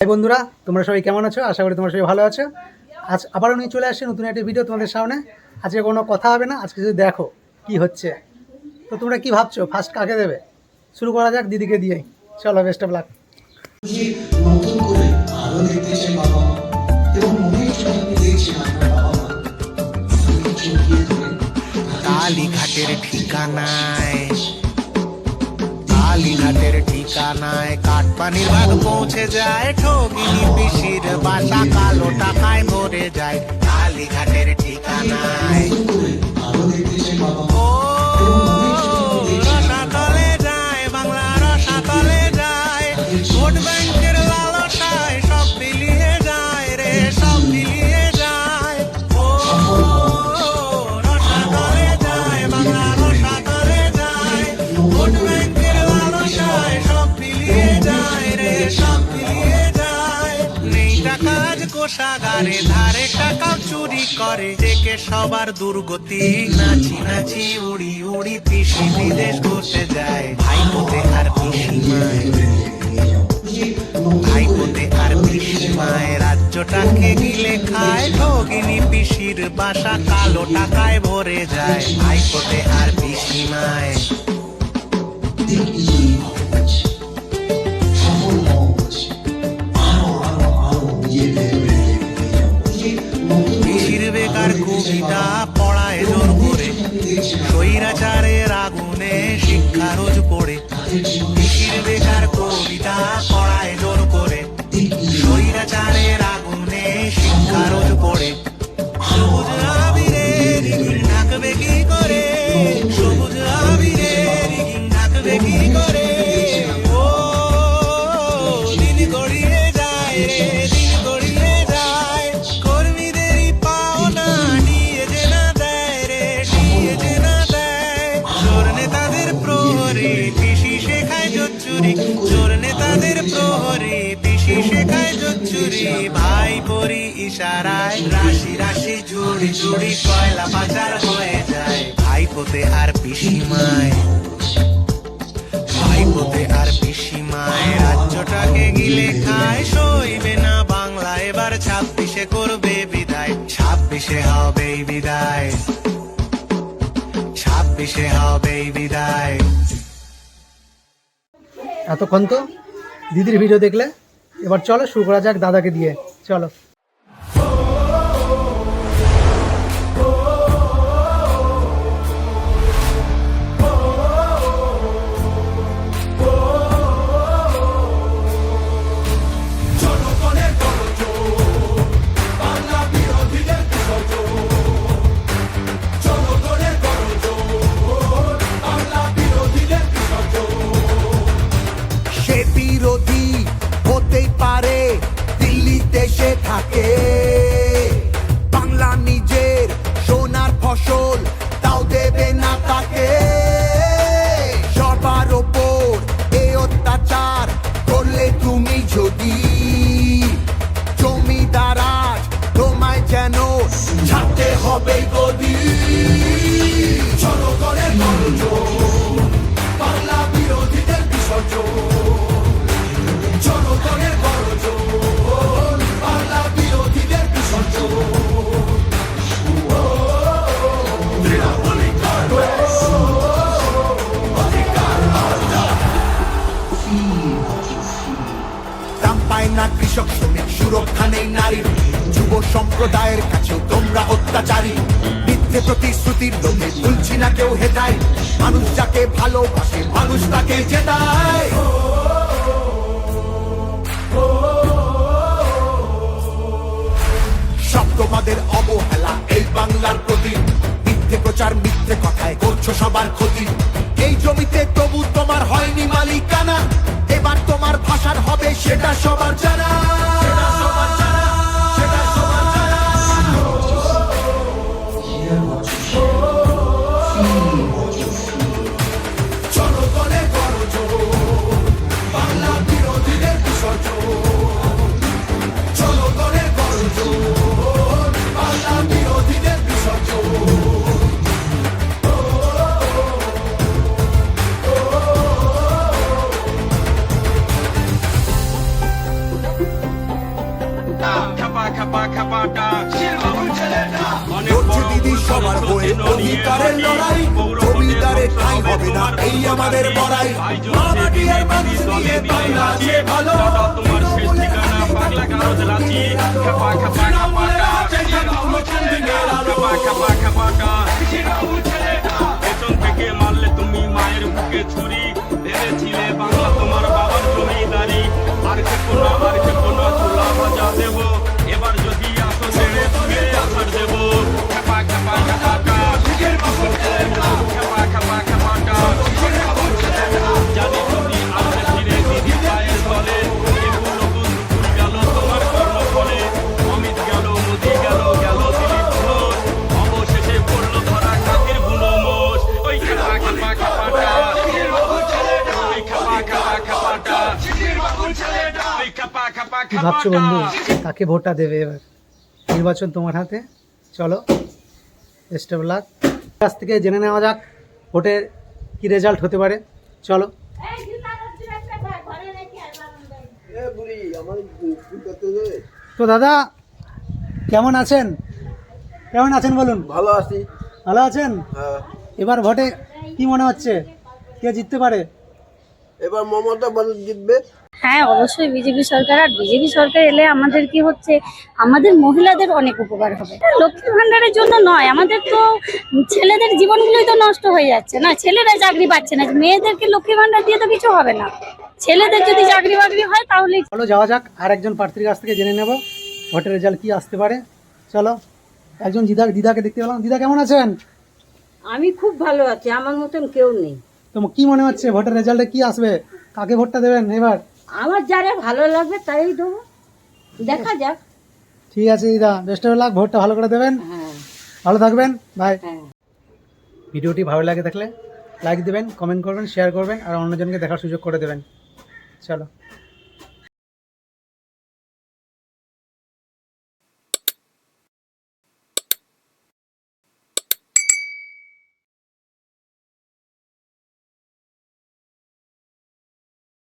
High বন্ধুরা, তোমরা সবাই কেমন আছো? আশা করি তোমরা সবাই ভালো আছো। আজ আবারও নিয়ে চলে আসছি নতুন একটা ভিডিও তোমাদের সামনে। আজকে কোনো কথা হবে না, আজকে যদি দেখো কি হচ্ছে। তো তোমরা কি ভাবছো, ফার্স্ট কাকে দেবে? শুরু করা যাক দিদিকে দিয়েই। চলো, বেস্ট অফ লাক। নতুন করে আলো দেখতে চাই বাবা মা, এবং মনে দেখছি আপনার বাবা মা চমকিয়ে ধরে কালীঘাটের ঠিকানায়, কালীঘাটের ঠিকানায় কাঠপানির ভাগ পৌঁছে যায়, ঠগিনী পিসির বাসা কালো টাকায় ভরে যায়। কালীঘাটের ঠিকানায় আলো দেখতে চাই বাবা মা, ও রসাতলে যায়, বাংলা রসাতলে যায়, ভোট ব্যাংকের লালসায় সব মিলিয়ে যায় রে, সব মিলিয়ে যায়। ও রসাতলে যায়, বাংলা রসাতলে যায়, ভোট ব্যাংকের লালসায় সব মিলিয়ে যায় রে, সব মিলিয়ে যায়। নেই টাকা আজ কোষাগারে, ধারে টাকা চুরি করে, ডেকে সবার দুর্গতি, নাচি নাচি উড়ি উড়ি পিসি বিদেশ ঘুরতে যায়। ভাইপোতে আর পিসিমায়, ভাইপোতে আর পিসিমায় রাজ্যটাকে গিলে খায়, ঠগিনী পিসির বাসা কালো টাকায় ভরে যায়। ভাইপোতে আর পিসিমায় সফল হচ্ছে আরো আরো আরো নিজেদের পিসির বেকার কবিতা পড়ায় জোর করে, স্বৈরাচারের আগুনে শিক্ষা রোজ পড়ে। পিসির বেকার কবিতা পড়ায় জোর করে, স্বৈরাচারের আগুনে শিক্ষা রোজ পড়ে। সবুজ আবিরে রিগিং ঢাকবে কি করে, সবুজ আবিরে রিগিং ঢাকবে কি করে। ও দিন গড়িয়ে যায় রে, দিন গড়িয়ে যায়, কর্মীদেরই পাওনা দিয়ে যে না দেয় রে, দিয়ে যে না দেয়। চোর নেতাদের প্রহরী পিসি শেখায় জোচ্চুরি, চোর নেতাদের প্রহরী পিসি শেখায় জোচ্চুরি। ভাই পরি ইশারায় রাশি রাশি ঝুড়ি ঝুড়ি কয়লা পাচার হয়ে যায়। ভাইপোতে আর পিসিমায়, ভাইপোতে আর পিসিমায় রাজ্যটাকে গিলে খায়, সইবে না বাংলা এবার 26-এ করবে বিদায়, 26-এ হবে বিদায়, 26-এ হবে বিদায়। এতক্ষণ তো দিদির ভিডিও দেখলে, এবার চলো শুরু করা যাক দাদাকে দিয়ে। চলো। সে বিরোধী হতেই পারে, দিল্লিতে সে থাকে, বাংলা নিজের সোনার ফসল তাও দেবে না তাকে। সবার ওপর এ অত্যাচার করলে তুমি যদি, জমিদার আজ তোমায় যেন ছাড়তে হবে গদি। জনগণের গর্জন, বাংলা বিরোধীদের বিসর্জন, জনগণের গর্জন, বাংলা বিরোধীদের বিসর্জন। দাম পায় না কৃষক শ্রমিক, সুরক্ষা নেই নারীর, যুব সম্প্রদায়ের কাছেও তোমরা অত্যাচারী। মিথ্যে প্রতিশ্রুতির লোভে তুলছি না কেউ হেদায়, মানুষ যাকে ভালোবাসে মানুষ তাকে জেতায়। সব তোমাদের অবহেলা এই বাংলার প্রতি, মিথ্যে প্রচার মিথ্যে কথায় করছো সবার ক্ষতি। এই জমিতে তবু তোমার হয়নি মালিকানা, এবার তোমার ভাষার হবে সেটা সবার জানা, সেটা সবার জানা, সেটা সবার জানা। জনগণের গর্জন, বাংলা বিরোধীদের বিসর্জন, জনগণের গর্জন, বাংলা বিরোধীদের বিসর্জন। লড়ছে দিদি সবার হয়ে অধিকারের লড়াই, জমিদারে ঠাঁই হবে না এই আমাদের বড়াই। মামাটি আর মানুষ নিয়ে বাংলা আছে ভালো, তোমার শেষ ঠিকানা পাগলা গারদ রাঁচি। খাপা খাপা খাপাটা খাপা খাপা খাপাটা পেছন থেকে মারলে তুমি মায়ের বুকে ছুরি, ভেবেছিলে বাংলা তোমার বাবার জমিদারি। আর খেপো না আর খেপো না চুলা ভাজা দেবো, এবার যদি আসো ছেড়ে তুলে আসার দেবো। খাপা খাপা খাপাটা খাপা খাপা খাপাটা জানি তুমি আসবে ফিরে দিদি পায়ের তলে। এগুলো বন্ধু গেল তোমার কর্মফলে, অমিত গেল মোদি গেল গেল দিলীপ ঘোষ, অবশেষে পড়লো ধরা কাকের বুনো মোষ। ওই খাপা খাপা খাপাটা ওই খাপা খাপা খাপাটা ওই খাপা খাপা কি ভাবছো বন্ধু, খাপাটা। কাকে ভোটটা দেবে এবার? নির্বাচন তোমার হাতে, চলো বেস্ট অফ লাক। কাছ থেকে জেনে নেওয়া যাক ভোটের কি রেজাল্ট হতে পারে, চলো। তো দাদা কেমন আছেন? কেমন আছেন বলুন? ভালো আছি। ভালো আছেন? হ্যাঁ, এবার ভোটে কি মনে হচ্ছে কে জিততে পারে? এবার মমতা বন্দ্যোপাধ্যায় জিতবে। হ্যাঁ, অবশ্যই বিজেপি সরকার। আর বিজেপি সরকার এলে আমাদের কি হচ্ছে, আমাদের মহিলাদের অনেক উপকার হবে। লক্ষ্মী ভান্ডারের জন্য নয়, আমাদের তো ছেলেদের জীবনগুলোই তো নষ্ট হয়ে যাচ্ছে না, ছেলেরা চাকরি পাচ্ছে না। মেয়েদেরকে লক্ষ্মী ভান্ডার দিয়ে তো কিছু হবে না, ছেলেদের যদি চাকরি বাকরি হয় তাহলে। চলো যাওয়া যাক, আর একজন প্রার্থীর কাছ থেকে জেনে নেব ভোটের রেজাল্ট কি আসতে পারে, চলো। একজন দিদাকে দেখতে পেলাম। দিদা কেমন আছেন? আমি খুব ভালো আছি, আমার মতন কেউ নেই। তো কি মনে হচ্ছে ভোটের রেজাল্টে কি আসবে, কাকে ভোটটা দেবেন এবার? আমার যারা ভালো লাগবে তাই দেবো, দেখা যাক। ঠিক আছে দিদা, বেস্ট অফ লাক, ভোটটা ভালো করে দেবেন, হ্যাঁ ভালো থাকবেন, বাই। হ্যাঁ। ভিডিওটি ভালো লাগে থাকলে লাইক দিবেন, কমেন্ট করবেন, শেয়ার করবেন আর অন্যজনকে দেখার সুযোগ করে দেবেন, চলো।